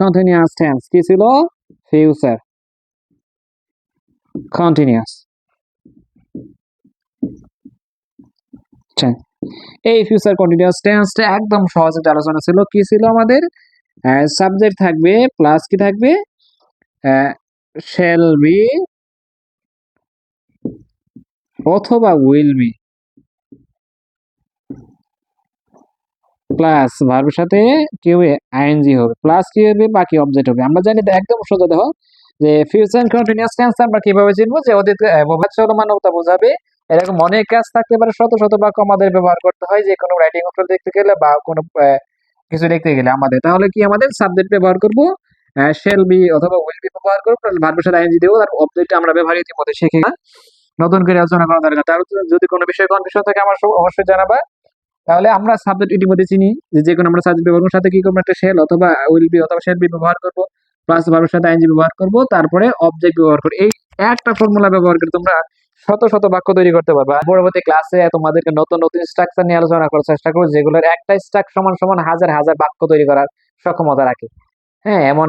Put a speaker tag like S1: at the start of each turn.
S1: Continuous tense কি ছিল? Future continuous. এই ফিউচার কন্টিনিউয়াস টেন্সটা একদম সহজ একটা আলোচনা ছিল। কি ছিল আমাদের? সাবজেক্ট থাকবে প্লাস কি থাকবে? শ্যাল বি অথবা উইল বি প্লাস ভার্বের সাথে কি হবে? আইএনজি হবে, প্লাস কি হবে? বাকি অবজেক্ট হবে। আমরা জানি তো একদম সোজা, দেখো যে ফিউচার কন্টিনিউয়াস টেন্স আমরা কিভাবে চিনবো? যে অতীত ভবিষ্যৎ চলমানতা বোঝাবে এরকম অনেক কাজ থাকতে পারে, শত শত বাক্য আমাদের ব্যবহার করতে হয় যে কোনো রাইটিং অক্ষর দেখতে গেলে বা কোনো কিছু দেখতে গেলে আমাদের, তাহলে কি আমাদের সাবজেক্ট ব্যবহার করব শ্যাল বি অথবা উইল বি ব্যবহার করব, ভার্বের সাথে আইএনজি দেবো, আর অবজেক্ট আমরা ব্যবহার ইতিমধ্যে শিখে নতুন করে আলোচনা করা দরকার। তার যদি কোনো বিষয়ে কনফিউশন থাকে আমার অবশ্যই জানাবা। তাহলে আমরা সাবজেক্ট ইতিমধ্যে চিনি যে কোনো আমরা সাবজেক্ট ব্যবহার করবো, সাথে কি করবো? একটা শেল অথবা উইল বি অথবা শেল বি ব্যবহার করবো, প্লাস ভার্বের সাথে আইএনজি ব্যবহার করব, তারপরে অবজেক্ট ব্যবহার করব। এই একটা ফর্মুলা ব্যবহার করে তোমরা শত শত বাক্য তৈরি করতে পারবে। পরবর্তী ক্লাসে তোমাদেরকে নতুন নতুন স্ট্রাকচার নিয়ে আলোচনা করার চেষ্টা করবো, যেগুলোর একটা স্ট্রাক সমান সমান হাজার হাজার বাক্য তৈরি করার সক্ষমতা রাখে। হ্যাঁ, এমন